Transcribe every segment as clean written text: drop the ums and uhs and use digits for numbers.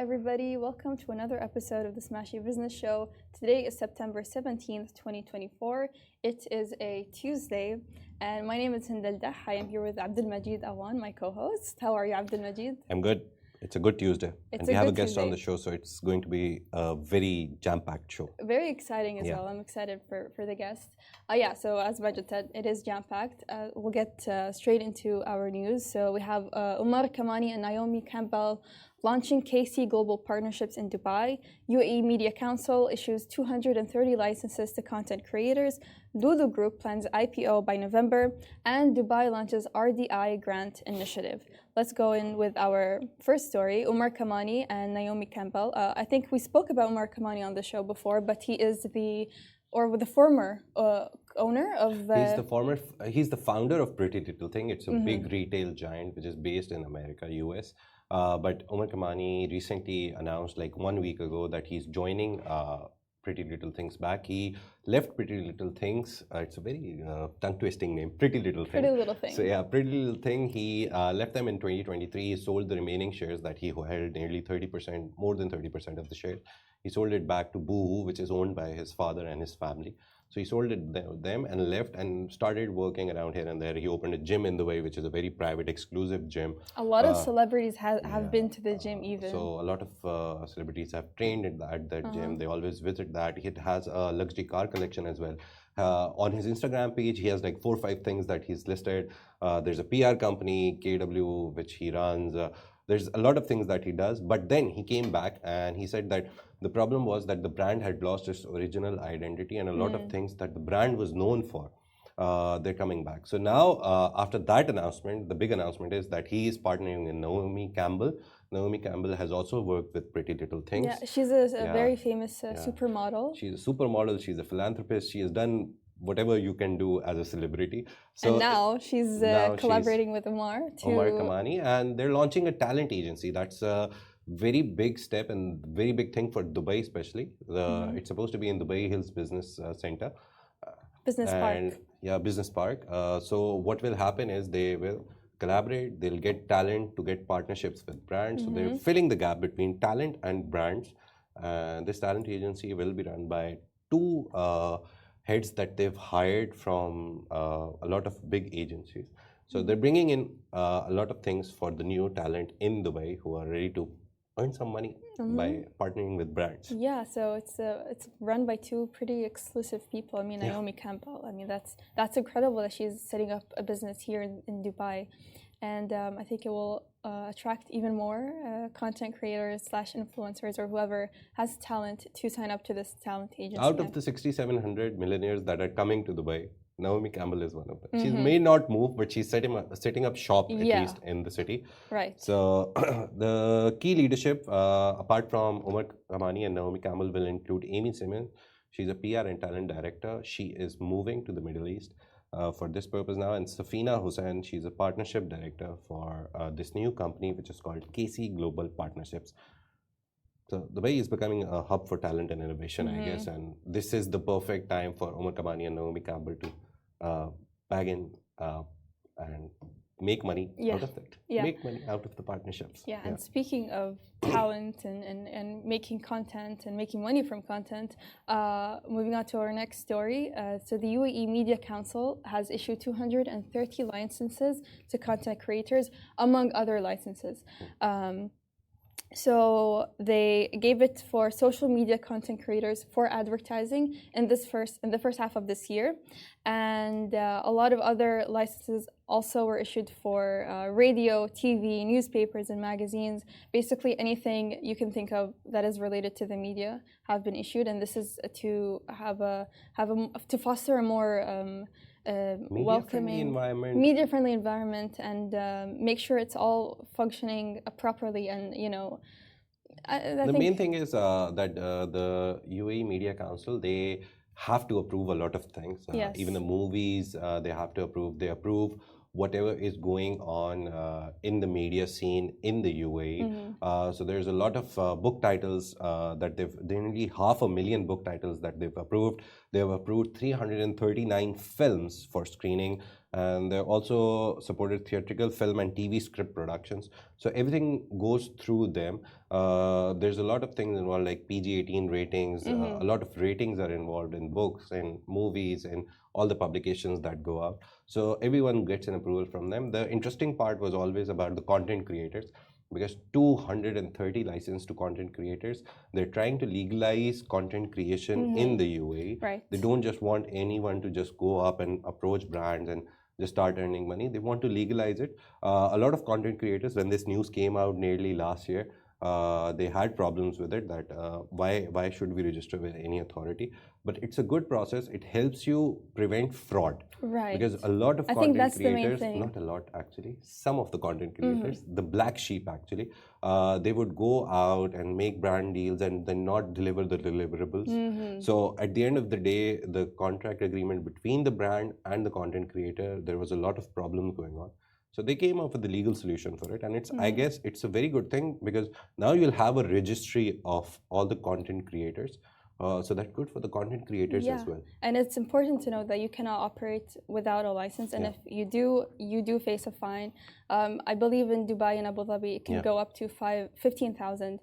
everybody. Welcome to another episode of the Smashy Business Show. Today is September 17th, 2024. It is a Tuesday, and my name is Hindal Dah. I am here with Abdul Majid Awan, my co-host. How are you, Abdul Majid? I'm good. It's a good Tuesday. It's and we have a guest Tuesday. on the show, so it's going to be a very jam-packed show. Very exciting as well. I'm excited for the guest. So as Majid said, it is jam-packed. We'll get straight into our news. So we have Umar Kamani and Naomi Campbell launching KC Global Partnerships in Dubai. UAE Media Council issues 230 licenses to content creators. Lulu Group plans IPO by November. And Dubai launches RDI grant initiative. Let's go in with our first story, Umar Kamani and Naomi Campbell. I think we spoke about Umar Kamani on the show before, but he is the former owner of... He's the founder of Pretty Little Thing. It's a big retail giant which is based in America, US. But Umar Kamani recently announced, like 1 week ago, that he's joining Pretty Little Things back. He left Pretty Little Things. It's a very tongue-twisting name, Pretty Little Thing. Pretty Little Thing. So yeah, Pretty Little Thing. He left them in 2023. He sold the remaining shares that he held, nearly 30%, more than 30% of the shares. He sold it back to Boohoo, which is owned by his father and his family. So he sold it them and left and started working around here and there. He opened a gym in Dubai, which is a very private, exclusive gym. A lot of celebrities have been to the gym even. So a lot of celebrities have trained at that gym. They always visit that. It has a luxury car collection as well. On his Instagram page, he has like 4 or 5 things that he's listed. There's a PR company, KW, which he runs. There's a lot of things that he does. But then he came back and he said that the problem was that the brand had lost its original identity and a lot of things that the brand was known for. They're coming back. So now, after that announcement, the big announcement is that he is partnering with Naomi Campbell. Naomi Campbell has also worked with Pretty Little Things. Yeah, she's a very famous supermodel. She's a supermodel. She's a philanthropist. She has done whatever you can do as a celebrity. So, and now she's collaborating with Umar Kamani, and they're launching a talent agency. That's a very big step and very big thing for Dubai, especially. It's supposed to be in Dubai Hills Business Center. Business Park. Yeah, Business Park. So what will happen is they will collaborate. They'll get talent to get partnerships with brands. So they're filling the gap between talent and brands. And this talent agency will be run by 2 heads that they've hired from a lot of big agencies. So they're bringing in a lot of things for the new talent in Dubai who are ready to earn some money by partnering with brands. Yeah, so it's run by 2 pretty exclusive people. I mean, Naomi Campbell. I mean, that's incredible that she's setting up a business here in Dubai. And I think it will attract even more content creators / influencers or whoever has talent to sign up to this talent agency. Out of the 6,700 millionaires that are coming to Dubai, Naomi Campbell is one of them. She may not move, but she's setting up shop at least in the city. Right. So the key leadership, apart from Umar Kamani and Naomi Campbell, will include Amy Simmons. She's a PR and talent director. She is moving to the Middle East for this purpose now. And Safina Hussain, she's a partnership director for this new company, which is called KC Global Partnerships. So Dubai is becoming a hub for talent and innovation, I guess. And this is the perfect time for Umar Kamani and Naomi Campbell to bag in and make money out of it. Make money out of the partnerships. Yeah, and speaking of talent and making content and making money from content, moving on to our next story. So the UAE Media Council has issued 230 licenses to content creators, among other licenses. So they gave it for social media content creators for advertising in the first half of this year, and a lot of other licenses also were issued for radio, TV, newspapers, and magazines. Basically, anything you can think of that is related to the media have been issued, and this is to to foster a more welcoming, media-friendly environment, and make sure it's all functioning properly. And the main thing is that the UAE Media Council, they have to approve a lot of things. Even the movies, they have to approve. They approve whatever is going on in the media scene in the UAE. So there's a lot of book titles that nearly 500,000 book titles that they've approved. They've approved 339 films for screening, and they've also supported theatrical, film, and TV script productions. So everything goes through them. There's a lot of things involved, like PG-18 ratings. A lot of ratings are involved in books and movies and all the publications that go out. So everyone gets an approval from them. The interesting part was always about the content creators, because 230 licensed to content creators. They're trying to legalize content creation in the UAE. Right. They don't just want anyone to just go up and approach brands and just start earning money. They want to legalize it. A lot of content creators, when this news came out nearly last year, they had problems with it, that why should we register with any authority? But it's a good process. It helps you prevent fraud. Right. Because a lot of I think content that's the main creators, thing. not a lot actually, some of the content creators, the black sheep actually, they would go out and make brand deals and then not deliver the deliverables. So at the end of the day, the contract agreement between the brand and the content creator, there was a lot of problems going on. So they came up with a legal solution for it, and it's I guess it's a very good thing, because now you'll have a registry of all the content creators. So that's good for the content creators as well. And it's important to know that you cannot operate without a license, and if you do face a fine. I believe in Dubai and Abu Dhabi it can go up to 15,000,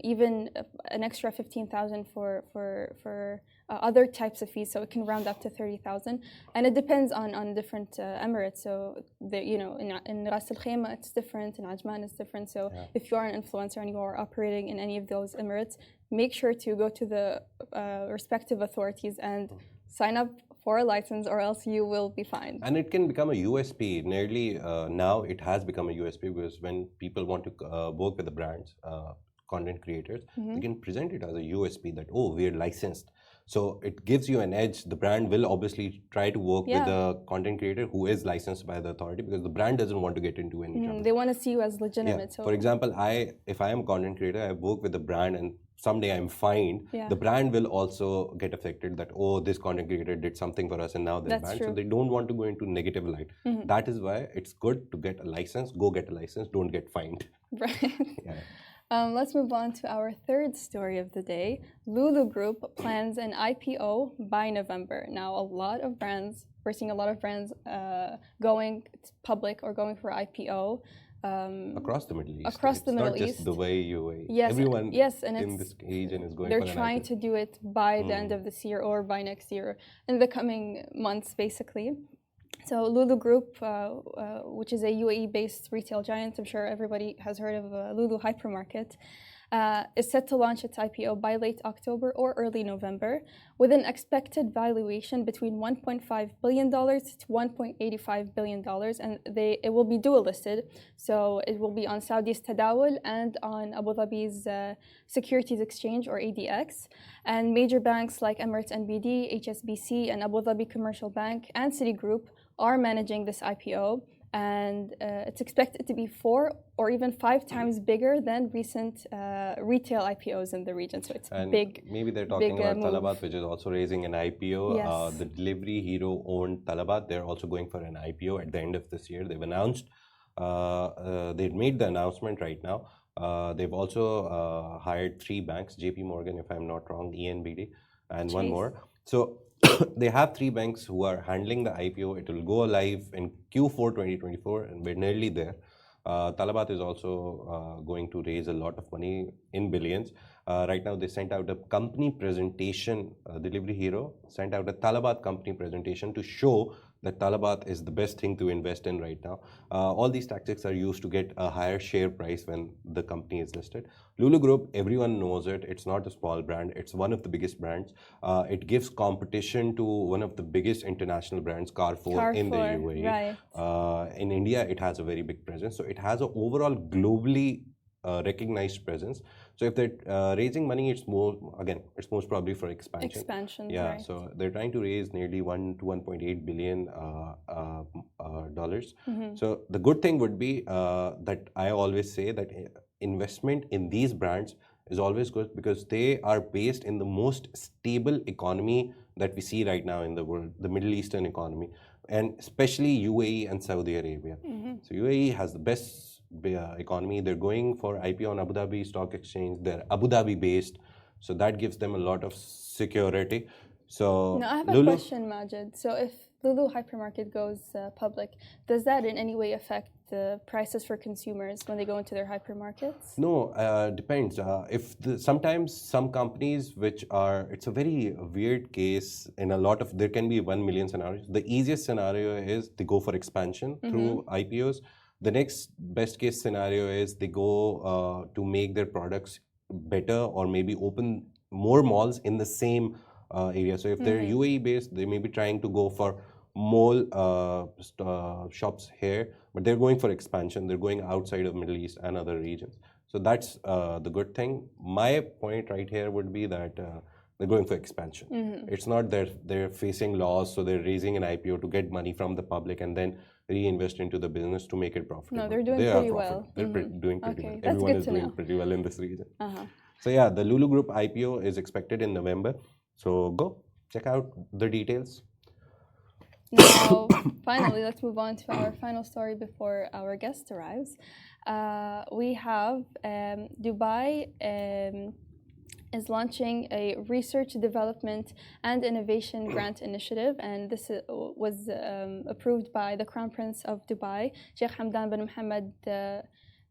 even an extra 15,000 for other types of fees, so it can round up to 30,000, and it depends on different emirates. So in Ras Al Khaimah it's different, in Ajman it's different. So if you are an influencer and you are operating in any of those emirates, make sure to go to the respective authorities and sign up for a license, or else you will be fined. And it can become a USP. Nearly now it has become a USP, because when people want to work with the brands, content creators, they can present it as a USP that, oh, we're licensed. So it gives you an edge. The brand will obviously try to work with the content creator who is licensed by the authority, because the brand doesn't want to get into any trouble. They want to see you as legitimate. So for example, if I am a content creator, I work with the brand, and someday I'm fined, the brand will also get affected that, oh, this content creator did something for us and now they're banned. So they don't want to go into negative light. That is why it's good to get a license. Go get a license. Don't get fined. Right. Let's move on to our third story of the day. Lulu Group plans an IPO by November. Now, we're seeing a lot of brands going public or going for IPO. Across the Middle East. Across the Middle East. Not just the way UAE. Yes, everyone and in this region is going. They're trying to do it by the end of this year or by next year, in the coming months, basically. So Lulu Group, which is a UAE-based retail giant, I'm sure everybody has heard of Lulu Hypermarket, is set to launch its IPO by late October or early November, with an expected valuation between $1.5 billion to $1.85 billion, and it will be dual listed. So it will be on Saudi's Tadawul and on Abu Dhabi's Securities Exchange, or ADX. And major banks like Emirates NBD, HSBC, and Abu Dhabi Commercial Bank and Citigroup are managing this IPO. And it's expected to be 4 or even 5 times bigger than recent retail IPOs in the region. So it's big. Maybe they're talking about Talabat, which is also raising an IPO. Yes. The delivery hero owned Talabat. They're also going for an IPO at the end of this year. They've announced, they've made the announcement right now. They've also hired 3 banks, JP Morgan, if I'm not wrong, ENBD, and one more. So they have 3 banks who are handling the IPO. It will go live in Q4 2024, and we're nearly there. Talabat is also going to raise a lot of money in billions. Right now, they sent out a company presentation. Delivery Hero sent out a Talabat company presentation to show that Talabat is the best thing to invest in right now. All these tactics are used to get a higher share price when the company is listed. Lulu Group, everyone knows it. It's not a small brand. It's one of the biggest brands. It gives competition to one of the biggest international brands, Carrefour in the UAE. Right. In India, it has a very big presence. So it has an overall globally recognized presence. So if they're raising money, it's most probably for expansion. Yeah, right. so they're trying to raise nearly $1 to $1.8 billion dollars. So the good thing would be that I always say that investment in these brands is always good, because they are based in the most stable economy that we see right now in the world, the Middle Eastern economy. and especially UAE and Saudi Arabia. So UAE has the best economy. They're going for IPO on Abu Dhabi Stock Exchange. They're Abu Dhabi based, so that gives them a lot of security. So Now, I have a question, Majid. So if Lulu hypermarket goes public, does that in any way affect the prices for consumers when they go into their hypermarkets? No, depends. Sometimes some companies which are, it's a very weird case in a lot of, there can be 1 million scenarios. The easiest scenario is they go for expansion through IPOs. The next best case scenario is they go to make their products better or maybe open more malls in the same area. So if they're UAE based, they may be trying to go for mall shops here, but they're going for expansion. They're going outside of Middle East and other regions. So that's the good thing. My point right here would be that they're going for expansion. It's not that they're facing loss, so they're raising an IPO to get money from the public and then reinvest into the business to make it profitable. No, they're doing pretty well. They're doing pretty well. That's Everyone good is to doing know. pretty well in this region. So yeah, the Lulu Group IPO is expected in November. So go check out the details. Now, finally, let's move on to our final story before our guest arrives. We have Dubai is launching a research, development, and innovation grant initiative, and this was approved by the Crown Prince of Dubai, Sheikh Hamdan bin Mohammed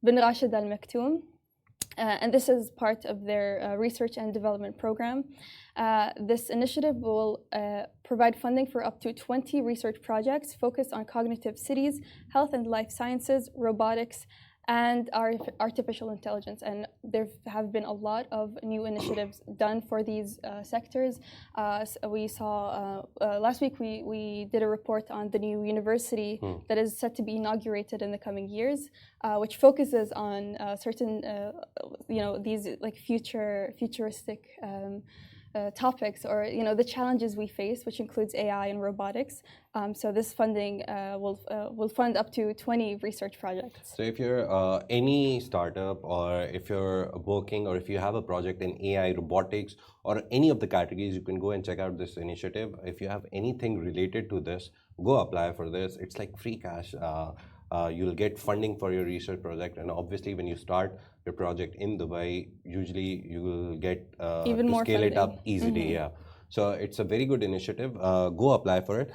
bin Rashid Al Maktoum. And this is part of their research and development program. This initiative will provide funding for up to 20 research projects focused on cognitive cities, health and life sciences, robotics, and artificial intelligence. And there have been a lot of new initiatives done for these sectors. So we saw last week we did a report on the new university that is set to be inaugurated in the coming years, which focuses on certain these like futuristic topics, or the challenges we face, which includes AI and robotics. So this funding will fund up to 20 research projects. So if you're any startup, or if you're working, or if you have a project in AI, robotics, or any of the categories, you can go and check out this initiative. If you have anything related to this, go apply for this. It's like free cash. You'll get funding for your research project, and obviously when you start your project in Dubai, usually you will get even to more scale funding. it up easily. Yeah. So it's a very good initiative. Go apply for it.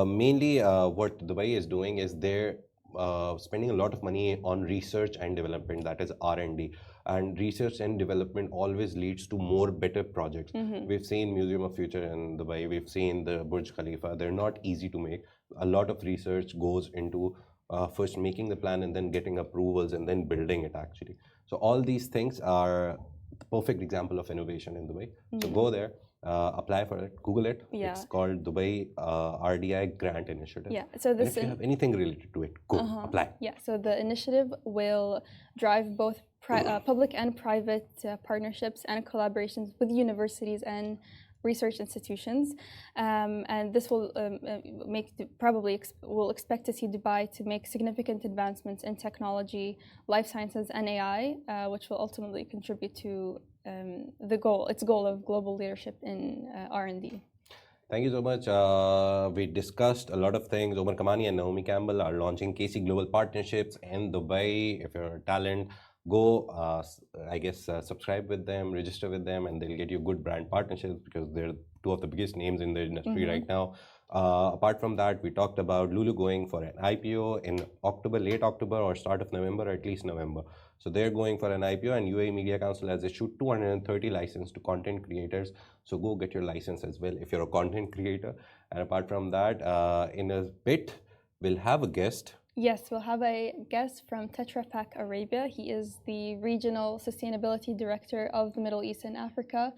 Mainly what Dubai is doing is they're spending a lot of money on research and development, that is R&D. And research and development always leads to more better projects. We've seen Museum of Future in Dubai, we've seen the Burj Khalifa. They're not easy to make. A lot of research goes into first making the plan and then getting approvals and then building it actually. So all these things are the perfect example of innovation in Dubai. So go there, apply for it, Google it. Yeah. It's called Dubai RDI Grant Initiative. Yeah. So this and if you have anything related to it, go apply. Yeah. So the initiative will drive both public and private partnerships and collaborations with universities and research institutions, and this will we'll expect to see Dubai to make significant advancements in technology, life sciences, and AI, which will ultimately contribute to its goal of global leadership in R&D. Thank you so much. We discussed a lot of things. Umar Kamani and Naomi Campbell are launching KC Global Partnerships in Dubai. If you're a talent, go, subscribe with them, register with them, and they'll get you good brand partnerships because they're two of the biggest names in the industry right now. Apart from that, we talked about Lulu going for an IPO in October, late October or start of November, or at least November. So they're going for an IPO, and UAE Media Council has issued 230 licenses to content creators. So go get your license as well if you're a content creator. And apart from that, in a bit, we'll have a guest. Yes, we'll have a guest from Tetra Arabia. He is the Regional Sustainability Director of the Middle East and Africa,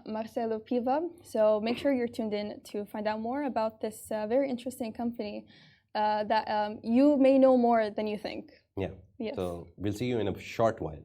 Marcelo Piva. So make sure you're tuned in to find out more about this very interesting company that you may know more than you think. Yeah. Yes. So we'll see you in a short while.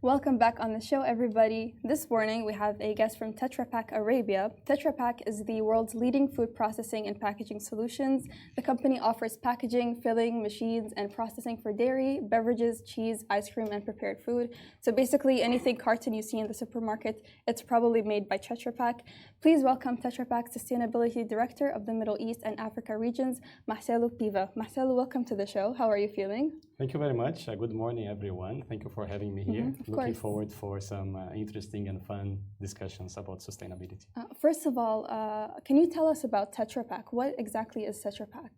Welcome back on the show, everybody. This morning, we have a guest from Tetra Pak Arabia. Tetra Pak is the world's leading food processing and packaging solutions. The company offers packaging, filling, machines, and processing for dairy, beverages, cheese, ice cream, and prepared food. So basically, anything carton you see in the supermarket, it's probably made by Tetra Pak. Please welcome Tetra Pak Sustainability Director of the Middle East and Africa regions, Marcelo Piva. Marcelo, welcome to the show. How are you feeling? Thank you very much. Good morning, everyone. Thank you for having me here. Looking forward for some interesting and fun discussions about sustainability. First of all, can you tell us about Tetra Pak? What exactly is Tetra Pak?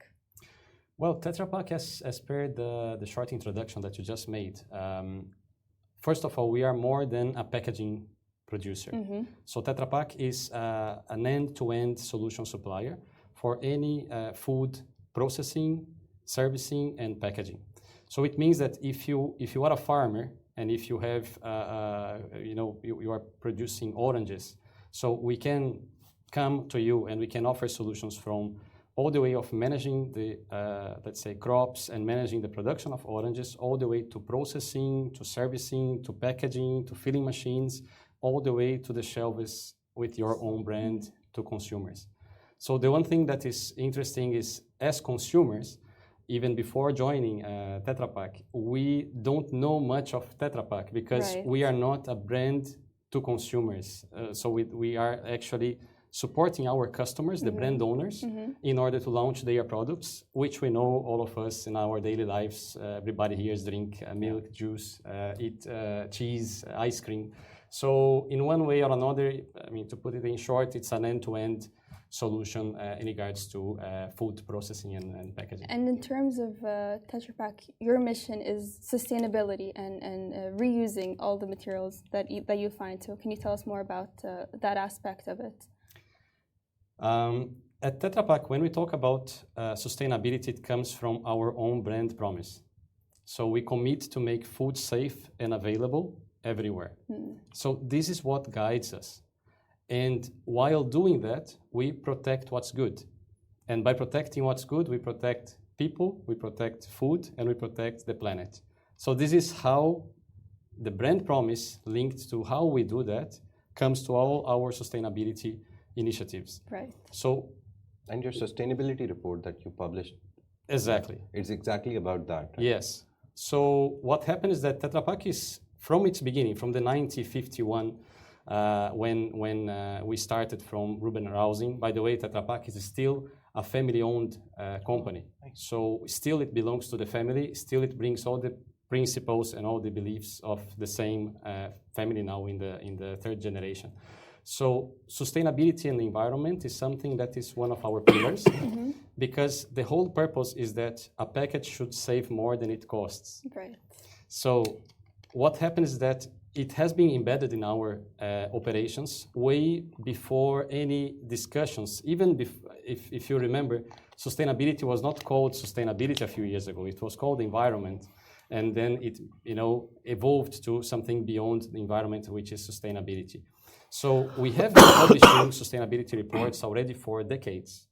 Well, Tetra Pak, as per the short introduction that you just made, first of all, we are more than a packaging producer. So Tetra Pak is an end-to-end solution supplier for any food processing, servicing, and packaging. So it means that if you are a farmer and if you have, you are producing oranges, so we can come to you and we can offer solutions from all the way of managing the, let's say, crops and managing the production of oranges, all the way to processing, to servicing, to packaging, to filling machines, all the way to the shelves with your own brand to consumers. So the one thing that is interesting is, as consumers, even before joining Tetra Pak, we don't know much of Tetra Pak because we are not a brand to consumers. So we are actually supporting our customers, the brand owners, in order to launch their products, which we know all of us in our daily lives. Everybody here drink milk, juice, eat cheese, ice cream. So in one way or another, I mean, to put it in short, it's an end-to-end solution in regards to food processing and packaging. And in terms of Tetra Pak, your mission is sustainability and reusing all the materials that you find. So can you tell us more about that aspect of it? At Tetra Pak, when we talk about sustainability, it comes from our own brand promise. So we commit to make food safe and available everywhere. So this is what guides us. And while doing that, we protect what's good. And by protecting what's good, we protect people, we protect food, and we protect the planet. So this is how the brand promise linked to how we do that comes to all our sustainability initiatives. Right. So, and your sustainability report that you published. Exactly. It's exactly about that. Right? Yes. So what happened is that Tetra Pak is, from its beginning, from the 1951, when we started from Ruben Rousing. By the way, Tetra Pak is still a family-owned company. So still it belongs to the family. Still it brings all the principles and all the beliefs of the same family now in the third generation. So sustainability and the environment is something that is one of our pillars because the whole purpose is that a package should save more than it costs. Right. So what happens is that it has been embedded in our operations way before any discussions. Even if you remember, sustainability was not called sustainability a few years ago. It was called environment. And then it evolved to something beyond the environment, which is sustainability. So we have been publishing sustainability reports already for decades,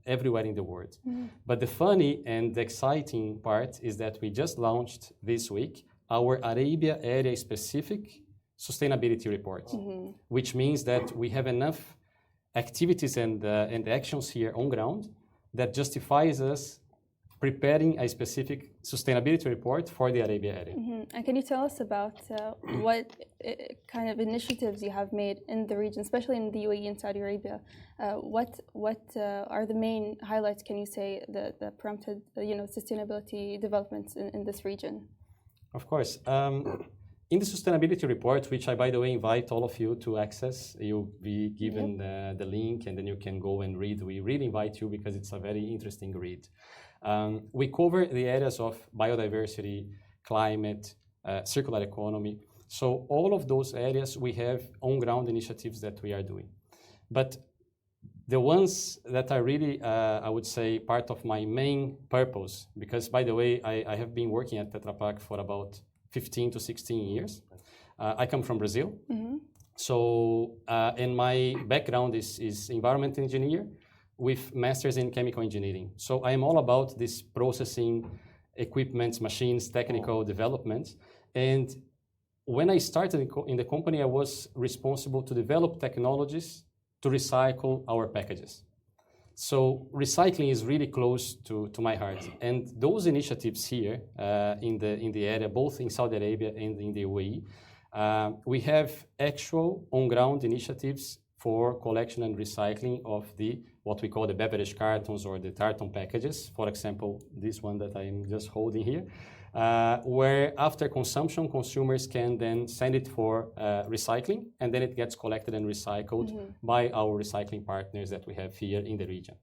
everywhere in the world. But the funny and the exciting part is that we just launched this week our Arabia area-specific sustainability report, which means that we have enough activities and actions here on ground that justifies us preparing a specific sustainability report for the Arabia area. And can you tell us about what kind of initiatives you have made in the region, especially in the UAE and Saudi Arabia? What are the main highlights, can you say, that prompted sustainability developments in this region? Of course. In the sustainability report, which I, by the way, invite all of you to access, you'll be given the link and then you can go and read. We really invite you because it's a very interesting read. We cover the areas of biodiversity, climate, circular economy. So all of those areas, we have on-ground initiatives that we are doing. But the ones that are really, I would say, part of my main purpose, because by the way, I have been working at Tetra Pak for about 15 to 16 years. I come from Brazil. So, and my background is environment engineer with masters in chemical engineering. So I am all about this processing, equipment, machines, technical development. And when I started in the company, I was responsible to develop technologies to recycle our packages. So recycling is really close to my heart. And those initiatives here in the area, both in Saudi Arabia and in the UAE, we have actual on-ground initiatives for collection and recycling of what we call the beverage cartons or the tartan packages. For example, this one that I'm just holding here. Where after consumption, consumers can then send it for recycling, and then it gets collected and recycled by our recycling partners that we have here in the region.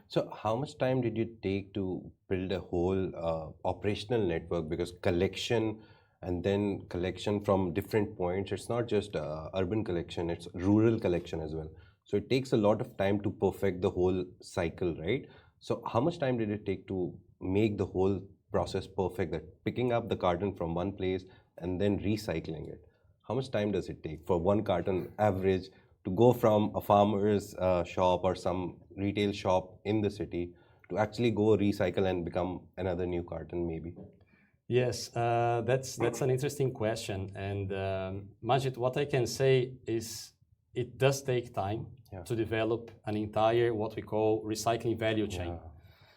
So how much time did you take to build a whole operational network? Because collection and then collection from different points, it's not just urban collection, it's rural collection as well. So it takes a lot of time to perfect the whole cycle, right? So how much time did it take to make the whole process perfect, that picking up the carton from one place and then recycling it? How much time does it take for one carton average to go from a farmer's shop or some retail shop in the city to actually go recycle and become another new carton maybe? Yes, that's an interesting question. And Majid, what I can say is it does take time to develop an entire what we call recycling value chain.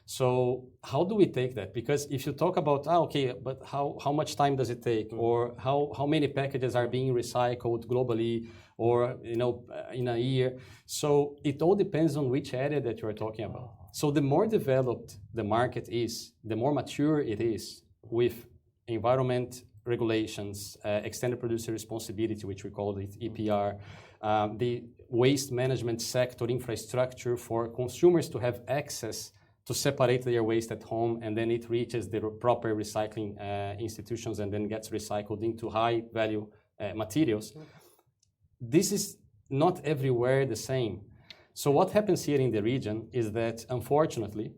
So how do we take that? Because if you talk about, okay, but how much time does it take? Or how many packages are being recycled globally or in a year? So it all depends on which area that you're talking about. So the more developed the market is, the more mature it is with environment regulations, extended producer responsibility, which we call it EPR, the waste management sector infrastructure for consumers to have access to separate their waste at home, and then it reaches the proper recycling institutions and then gets recycled into high value materials. This is not everywhere the same. So what happens here in the region is that, unfortunately,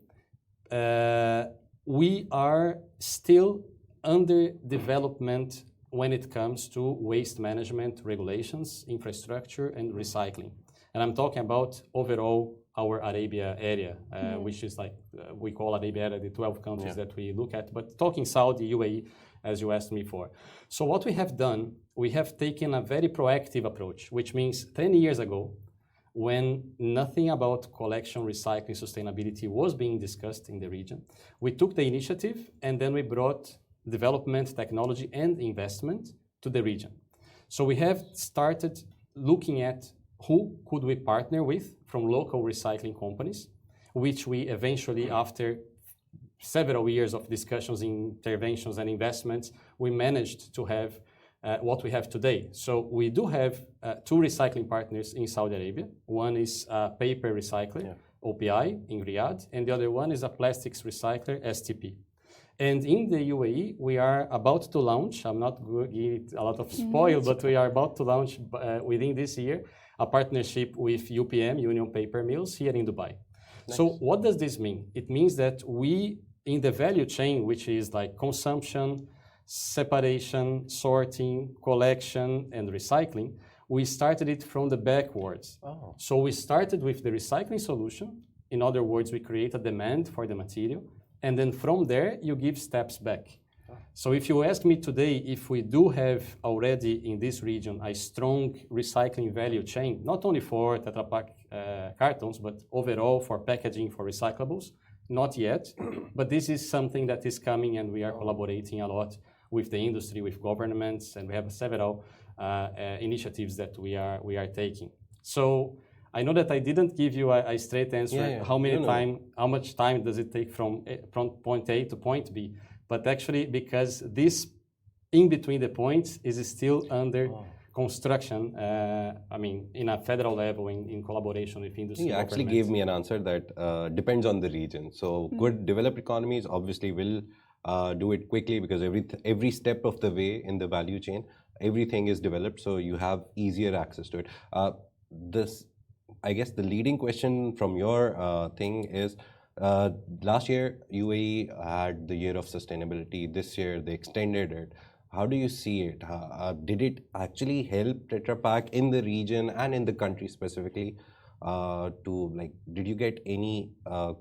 we are still under development when it comes to waste management regulations, infrastructure, and recycling. And I'm talking about overall our Arabia area, which is like we call Arabia area, the 12 countries that we look at, but talking Saudi, UAE, as you asked me for. So what we have done, we have taken a very proactive approach, which means 10 years ago, when nothing about collection, recycling, sustainability was being discussed in the region, we took the initiative and then we brought development, technology, and investment to the region. So we have started looking at who could we partner with from local recycling companies, which we eventually, after several years of discussions, interventions, and investments, we managed to have what we have today. So we do have two recycling partners in Saudi Arabia. One is a paper recycler, OPI, in Riyadh, and the other one is a plastics recycler, STP. And in the UAE, we are about to launch, I'm not going to give it a lot of spoil, but we are about to launch within this year a partnership with UPM, Union Paper Mills, here in Dubai. Nice. So what does this mean? It means that we, in the value chain, which is like consumption, separation, sorting, collection, and recycling, we started it from the backwards. Oh. So we started with the recycling solution. In other words, we create a demand for the material. And then from there, you give steps back. So if you ask me today if we do have already in this region a strong recycling value chain, not only for Tetra Pak cartons, but overall for packaging, for recyclables, not yet. But this is something that is coming, and we are collaborating a lot with the industry, with governments, and we have several initiatives that we are taking. So I know that I didn't give you a straight answer. How much time does it take from point A to point B? But actually, because this in between the points is still under construction, in a federal level, in collaboration with industry. You actually gave me an answer that depends on the region. So good developed economies obviously will do it quickly because every step of the way in the value chain, everything is developed, so you have easier access to it. I guess the leading question from your thing is, last year UAE had the year of sustainability. This year they extended it. How do you see it? Did it actually help Tetra Pak in the region and in the country specifically? Did you get any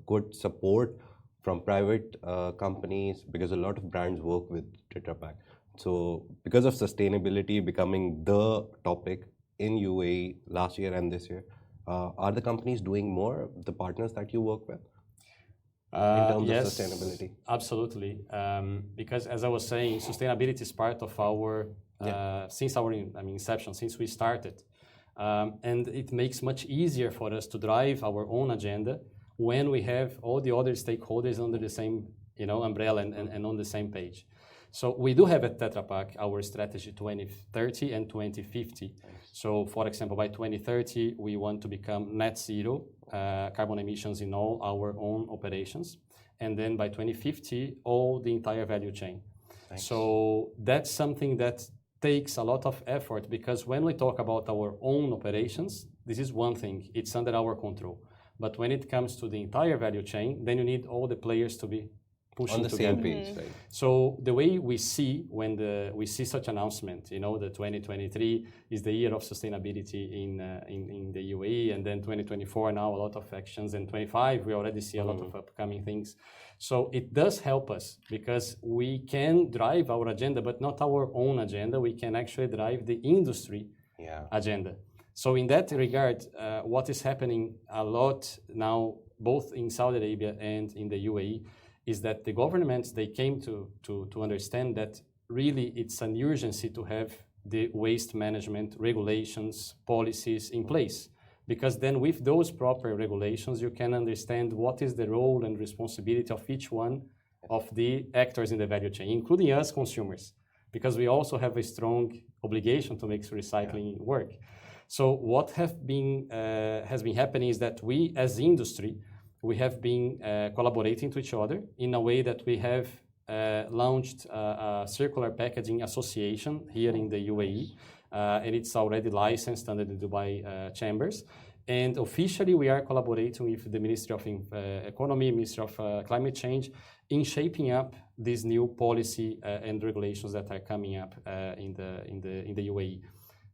good support from private companies? Because a lot of brands work with Tetra Pak. So because of sustainability becoming the topic in UAE last year and this year, are the companies doing more, the partners that you work with, in terms of sustainability? Absolutely. Because as I was saying, sustainability is part of our, since our inception, since we started. And it makes much easier for us to drive our own agenda when we have all the other stakeholders under the same umbrella and on the same page. So we do have at Tetra Pak our strategy 2030 and 2050. So for example, by 2030, we want to become net zero carbon emissions in all our own operations. And then by 2050, all the entire value chain. Thanks. So that's something that takes a lot of effort, because when we talk about our own operations, this is one thing, it's under our control. But when it comes to the entire value chain, then you need all the players to be pushing on the together. same page, right? So the way we see when we see such announcement, the 2023 is the year of sustainability in the UAE, and then 2024 now a lot of actions, and 25 we already see a lot of upcoming things. So it does help us because we can drive our agenda, but not our own agenda. We can actually drive the industry agenda. So in that regard, what is happening a lot now, both in Saudi Arabia and in the UAE, is that the governments, they came to understand that really it's an urgency to have the waste management regulations, policies in place. Because then with those proper regulations, you can understand what is the role and responsibility of each one of the actors in the value chain, including us consumers, because we also have a strong obligation to make recycling work. So what has been happening is that we as industry, we have been collaborating to each other in a way that we have launched a circular packaging association here in the UAE, and it's already licensed under the Dubai chambers. And officially, we are collaborating with the Ministry of Economy, Ministry of Climate Change, in shaping up these new policy and regulations that are coming up in the UAE.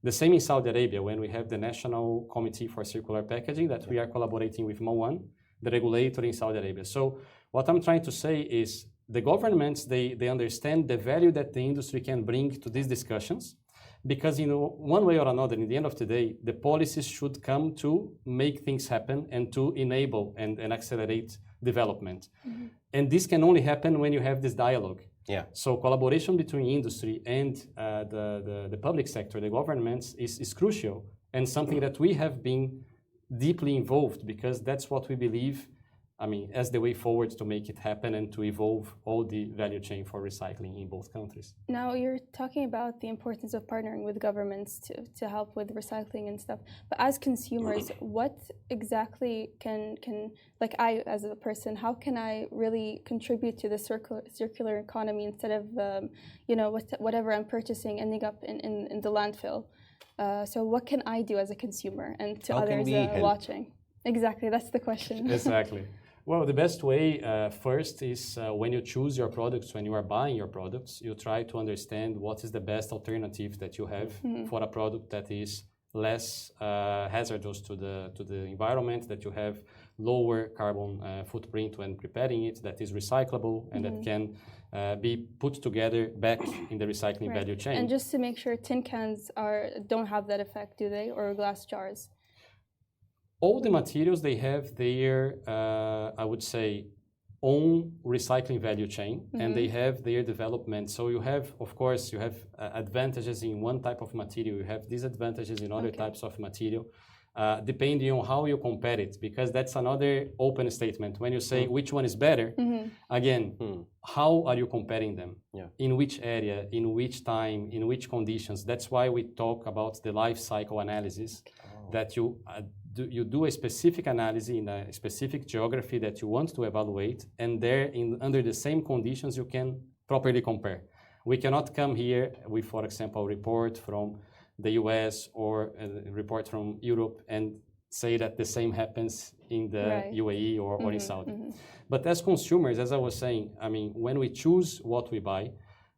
The same in Saudi Arabia, when we have the National Committee for Circular Packaging, that we are collaborating with MOAN, the regulator in Saudi Arabia. So what I'm trying to say is the governments, they understand the value that the industry can bring to these discussions, because one way or another, in the end of the day, the policies should come to make things happen and to enable and accelerate development. Mm-hmm. And this can only happen when you have this dialogue. Yeah. So collaboration between industry and the public sector, the governments, is crucial, and something that we have been deeply involved, because that's what we believe, as the way forward to make it happen and to evolve all the value chain for recycling in both countries. Now, you're talking about the importance of partnering with governments to help with recycling and stuff. But as consumers, what exactly can like I, as a person, how can I really contribute to the circular economy instead of, whatever I'm purchasing ending up in the landfill? So what can I do as a consumer and to others watching? Exactly, that's the question. Exactly. Well, the best way first is when you choose your products, when you are buying your products, you try to understand what is the best alternative that you have for a product that is less hazardous to the environment, that you have lower carbon footprint when preparing it, that is recyclable and that can be put together back in the recycling value chain. And just to make sure, tin cans don't have that effect, do they, or glass jars? All the materials, they have their, I would say, own recycling value chain, and they have their development. So you have, of course, you have advantages in one type of material, you have disadvantages in other types of material, depending on how you compare it, because that's another open statement. When you say which one is better, again, how are you comparing them? Yeah. In which area, in which time, in which conditions? That's why we talk about the life cycle analysis, that you do a specific analysis in a specific geography that you want to evaluate, and there, under the same conditions, you can properly compare. We cannot come here with, for example, a report from the US or a report from Europe and say that the same happens in the UAE or in Saudi. But as consumers, as I was saying, when we choose what we buy,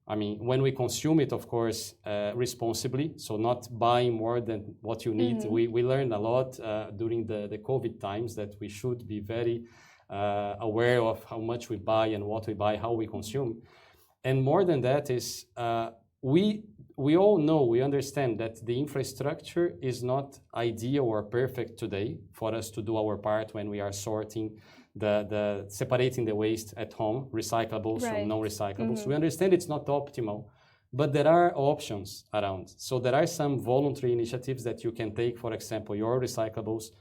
when we consume it, of course, responsibly, so not buying more than what you need. We learned a lot during the COVID times that we should be very aware of how much we buy and what we buy, how we consume. And more than that is we all know, we understand that the infrastructure is not ideal or perfect today for us to do our part when we are sorting the separating the waste at home, recyclables from non-recyclables. We understand it's not optimal, but there are options around. So there are some voluntary initiatives that you can take, for example, your recyclables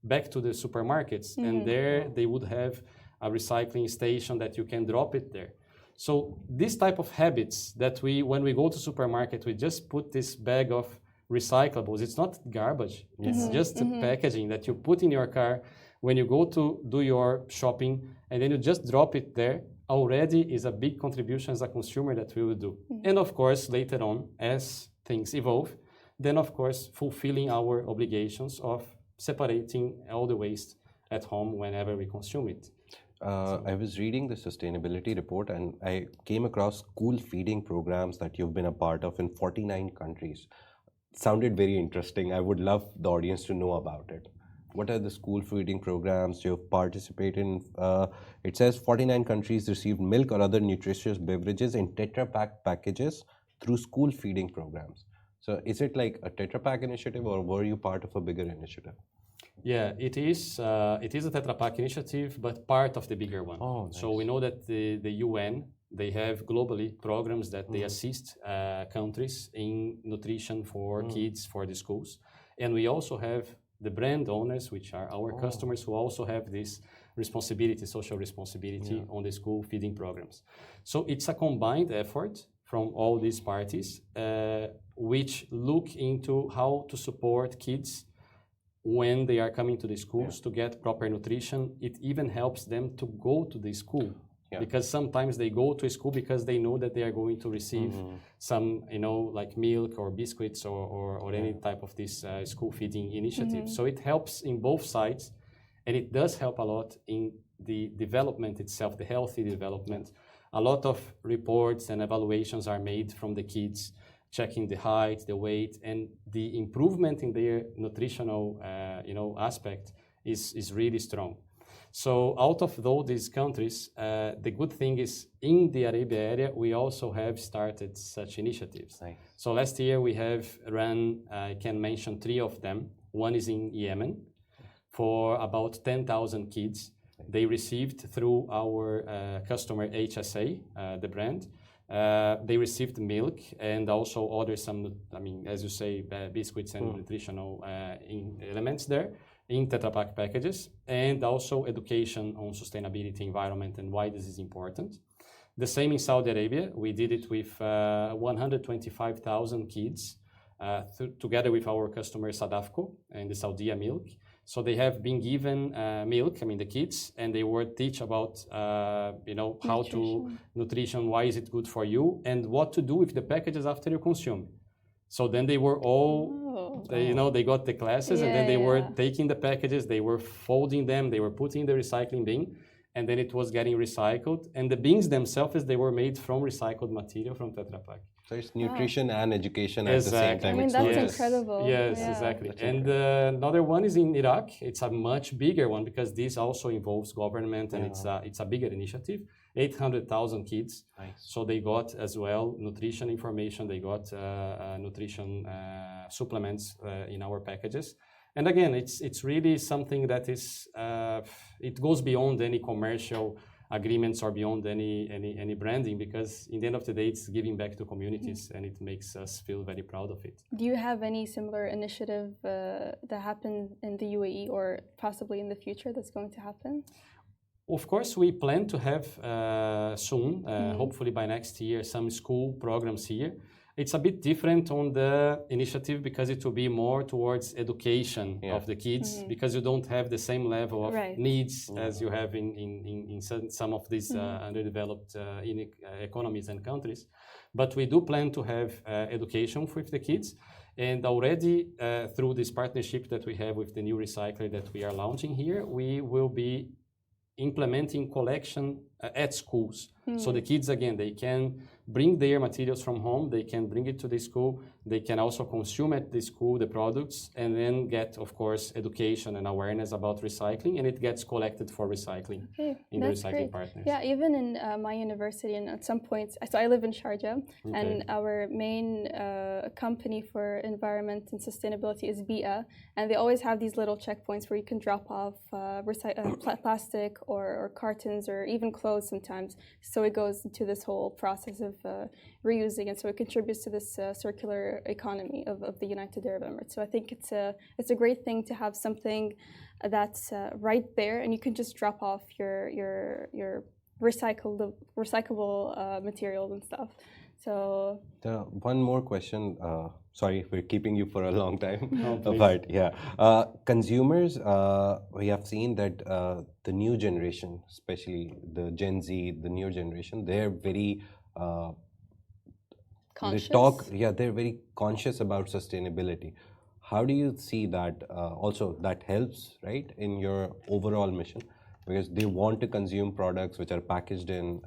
back to the supermarkets, and there they would have a recycling station that you can drop it there. So this type of habits that when we go to supermarket, we just put this bag of recyclables. It's not garbage. It's just packaging that you put in your car when you go to do your shopping, and then you just drop it there. Already is a big contribution as a consumer that we will do. And of course, later on, as things evolve, then of course, fulfilling our obligations of separating all the waste at home whenever we consume it. I was reading the sustainability report and I came across school feeding programs that you've been a part of in 49 countries. Sounded very interesting. I would love the audience to know about it. What are the school feeding programs you've participated in? It says 49 countries received milk or other nutritious beverages in Tetra Pak packages through school feeding programs. So is it like a Tetra Pak initiative or were you part of a bigger initiative? Yeah, it is a Tetra Pak initiative, but part of the bigger one. Oh, nice. So we know that the UN, they have globally programs that they assist countries in nutrition for kids, for the schools. And we also have the brand owners, which are our customers, who also have this responsibility, social responsibility on the school feeding programs. So it's a combined effort from all these parties, which look into how to support kids when they are coming to the schools to get proper nutrition. It even helps them to go to the school. Because sometimes they go to school because they know that they are going to receive some, like milk or biscuits or any type of this school feeding initiative. So it helps in both sides, and it does help a lot in the development itself, the healthy development. A lot of reports and evaluations are made from the kids, checking the height, the weight, and the improvement in their nutritional, aspect is really strong. So out of these countries, the good thing is in the Arabia area, we also have started such initiatives. Nice. So last year we have run, I can mention 3 of them. One is in Yemen for about 10,000 kids. They received through our customer HSA, the brand, they received milk and also other as you say, biscuits and nutritional elements there in Tetra Pak packages, and also education on sustainability, environment, and why this is important. The same in Saudi Arabia. We did it with 125,000 kids together with our customer Sadafco and the Saudia milk. So they have been given milk, the kids, and they were teach about, how to nutrition, why is it good for you, and what to do with the packages after you consume. So then they were all, they got the classes, and then they were taking the packages, they were folding them, they were putting in the recycling bin, and then it was getting recycled. And the bins themselves, they were made from recycled material from Tetra Pak. So it's nutrition and education at the same time. That's incredible. Yes, exactly. And another one is in Iraq. It's a much bigger one because this also involves government, and it's a bigger initiative. 800,000 kids. Nice. So they got as well nutrition information. They got nutrition supplements in our packages. And again, it's really something that is it goes beyond any commercial agreements or beyond any branding, because in the end of the day, it's giving back to communities, and it makes us feel very proud of it. Do you have any similar initiative that happened in the UAE or possibly in the future that's going to happen? Of course, we plan to have soon, hopefully by next year, some school programs here. It's a bit different on the initiative because it will be more towards education of the kids, because you don't have the same level of needs as you have in some of these underdeveloped economies and countries. But we do plan to have education with the kids. And already through this partnership that we have with the new recycler that we are launching here, we will be implementing collection at schools. So the kids, again, they can bring their materials from home, they can bring it to the school, They can also consume at the school the products and then get, of course, education and awareness about recycling, and it gets collected for recycling in the recycling partners. Yeah, even in my university, and at some points, so I live in Sharjah, and our main company for environment and sustainability is Piva, and they always have these little checkpoints where you can drop off plastic or cartons or even clothes sometimes. So it goes into this whole process of reusing, and so it contributes to this circular economy of the United Arab Emirates. So I think it's a great thing to have something that's right there, and you can just drop off your recyclable materials and stuff. So one more question. Sorry, we're keeping you for a long time. No, but yeah, consumers, we have seen that the new generation, especially the Gen Z, the new generation, they're very conscious. They're very conscious about sustainability. How do you see that? Also, that helps, right, in your overall mission, because they want to consume products which are packaged in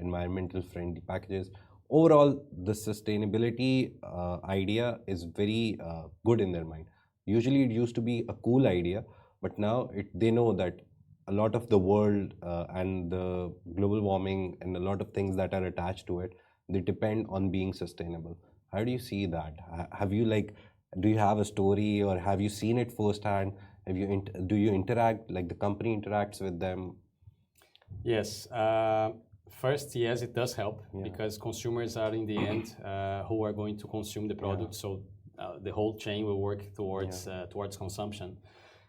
environmental friendly packages. Overall, the sustainability idea is very good in their mind. Usually, it used to be a cool idea, but now they know that a lot of the world and the global warming and a lot of things that are attached to it, they depend on being sustainable. How do you see that? Have you do you have a story, or have you seen it firsthand? Do you interact, like the company interacts with them? Yes. First, yes, it does help because consumers are in the end who are going to consume the product. So the whole chain will work towards consumption.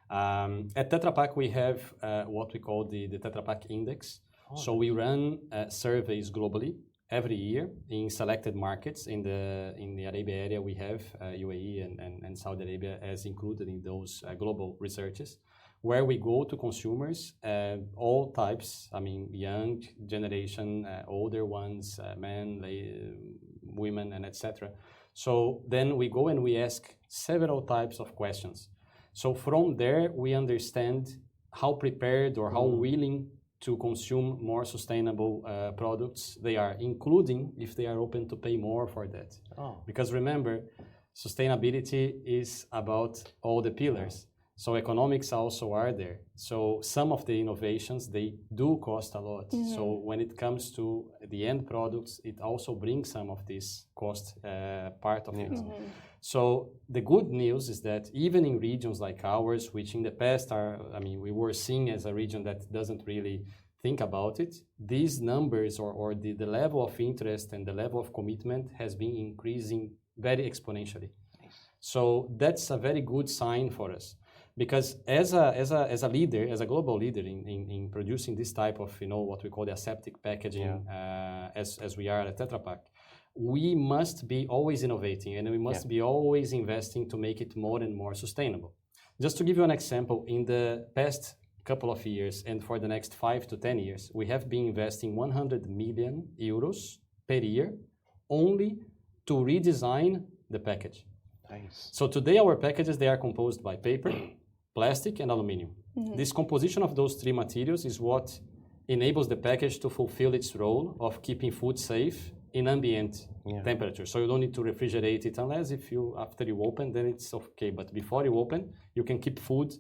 At Tetra Pak, we have what we call the Tetra Pak Index. So we run surveys globally every year in selected markets. In the Arabia area, we have UAE and Saudi Arabia as included in those global researches, where we go to consumers, all types, I mean, young generation, older ones, men, women, and etc. So then we go and we ask several types of questions. So from there, we understand how prepared or how willing to consume more sustainable products they are, including if they are open to pay more for that. Because remember, sustainability is about all the pillars. So economics also are there. So some of the innovations, they do cost a lot. So when it comes to the end products, it also brings some of this cost part of it. So the good news is that even in regions like ours, which in the past we were seen as a region that doesn't really think about it, these numbers or the level of interest and the level of commitment has been increasing very exponentially. So that's a very good sign for us. Because as a leader, as a global leader in producing this type of, what we call the aseptic packaging, as we are at Tetra Pak, we must be always innovating and we must be always investing to make it more and more sustainable. Just to give you an example, in the past couple of years and for the next 5 to 10 years, we have been investing 100 million euros per year only to redesign the package. Nice. So today our packages, they are composed by paper, plastic and aluminum. This composition of those three materials is what enables the package to fulfill its role of keeping food safe in ambient temperature. So you don't need to refrigerate it unless after you open, then it's okay. But before you open, you can keep food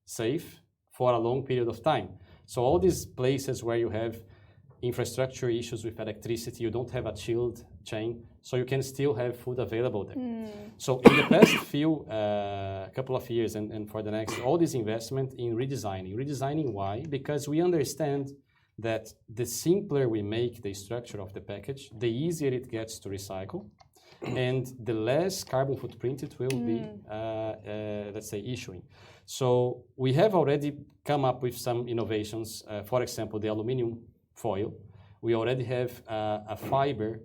safe for a long period of time. So all these places where you have infrastructure issues with electricity, you don't have a chilled chain, so you can still have food available there. So in the past couple of years and for the next, all this investment in redesigning. Redesigning why? Because we understand that the simpler we make the structure of the package, the easier it gets to recycle, and the less carbon footprint it will be, let's say, issuing. So we have already come up with some innovations. For example, the aluminum foil. We already have a fiber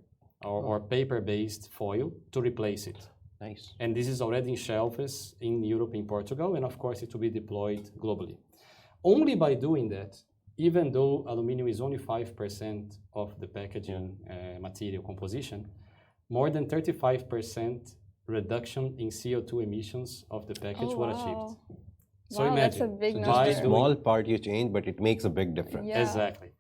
or paper-based foil to replace it. Nice. And this is already in shelves in Europe, in Portugal, and of course it will be deployed globally. Only by doing that, even though aluminum is only 5% of the packaging material composition, more than 35% reduction in CO2 emissions of the package were achieved. So imagine, that's a big so number. just a small part you change, but it makes a big difference. Exactly.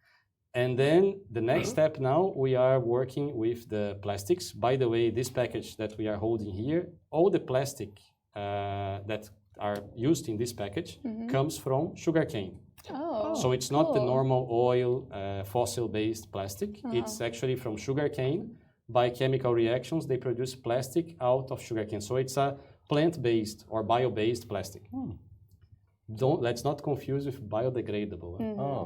And then the next step now, we are working with the plastics. By the way, this package that we are holding here, all the plastic that are used in this package comes from sugarcane. Oh, So it's not the cool. normal oil, fossil-based plastic. It's actually from sugarcane. By chemical reactions, they produce plastic out of sugarcane. So it's a plant-based or bio-based plastic. Let's not confuse with biodegradable.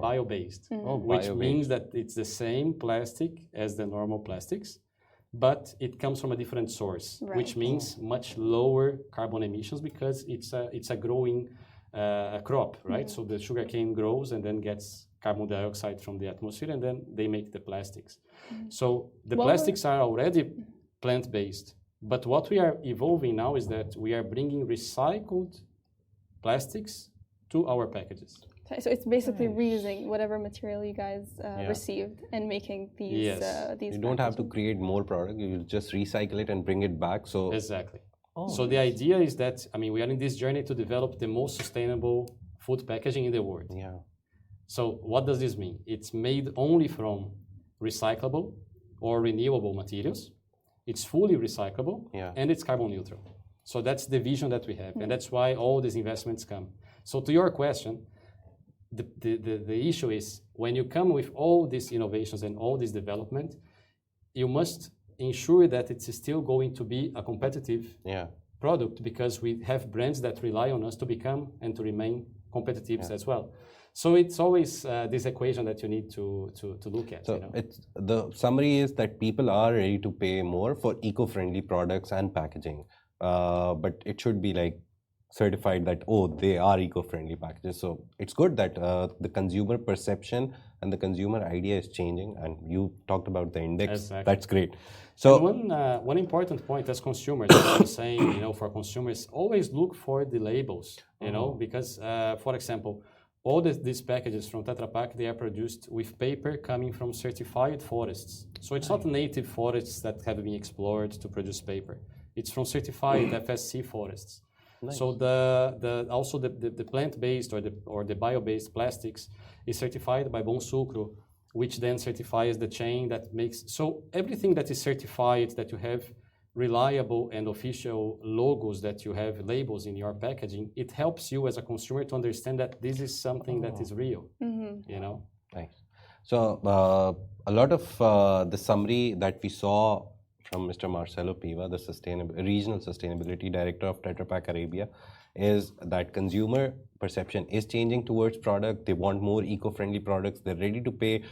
Bio-based, which means that it's the same plastic as the normal plastics, but it comes from a different source, which means much lower carbon emissions because it's a growing crop, right? So the sugarcane grows and then gets carbon dioxide from the atmosphere, and then they make the plastics. So the plastics are already plant-based, but what we are evolving now is that we are bringing recycled plastics to our packages. Okay, so it's basically reusing whatever material you guys received and making these. These you don't have to create more product. You just recycle it and bring it back. So exactly. So the idea is that we are in this journey to develop the most sustainable food packaging in the world. Yeah. So what does this mean? It's made only from recyclable or renewable materials. It's fully recyclable and it's carbon neutral. So that's the vision that we have, and that's why all these investments come. So to your question, the issue is when you come with all these innovations and all this development, you must ensure that it's still going to be a competitive product, because we have brands that rely on us to become and to remain competitive as well. So it's always this equation that you need to look at. So the summary is that people are ready to pay more for eco-friendly products and packaging, but it should be like certified that they are eco-friendly packages. So it's good that the consumer perception and the consumer idea is changing, and you talked about the index. Exactly. That's great. So one important point as consumers, I'm saying, for consumers, always look for the labels, because for example, all these packages from Tetra Pak, they are produced with paper coming from certified forests. So it's not native forests that have been explored to produce paper. It's from certified FSC forests. Nice. So also the plant-based or the bio-based plastics is certified by Bom Sucro, which then certifies the chain that makes. So everything that is certified, that you have reliable and official logos, that you have labels in your packaging, it helps you as a consumer to understand that this is something that is real. Nice. So a lot of the summary that we saw from Mr. Marcelo Piva, the regional sustainability director of Tetra Pak Arabia, is that consumer perception is changing towards product. They want more eco-friendly products. They're ready to pay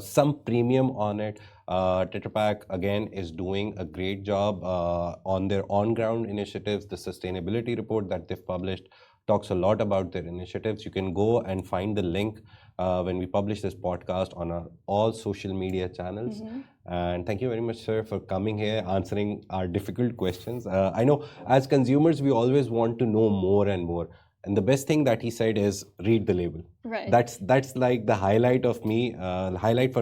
some premium on it. Tetra Pak again is doing a great job on their on-ground initiatives. The sustainability report that they've published talks a lot about their initiatives. You can go and find the link when we publish this podcast on our all social media channels. And thank you very much, sir, for coming here, answering our difficult questions. I know as consumers, we always want to know more and more. And the best thing that he said is read the label. Right. That's like the highlight for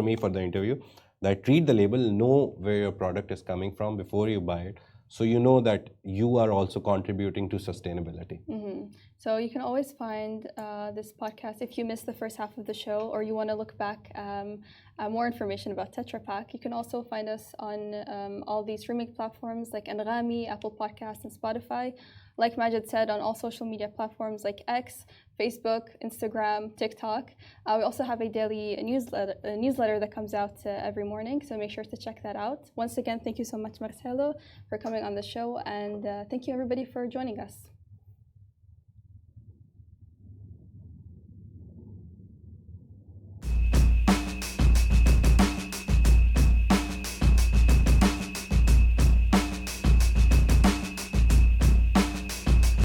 me for the interview. That read the label, know where your product is coming from before you buy it, so you know that you are also contributing to sustainability. So you can always find this podcast if you missed the first half of the show, or you want to look back more information about Tetra Pak. You can also find us on all these streaming platforms like Anghami, Apple Podcasts, and Spotify. Like Majid said, on all social media platforms like X, Facebook, Instagram, TikTok. We also have a daily newsletter that comes out every morning, so make sure to check that out. Once again, thank you so much, Marcelo, for coming on the show, and thank you everybody for joining us.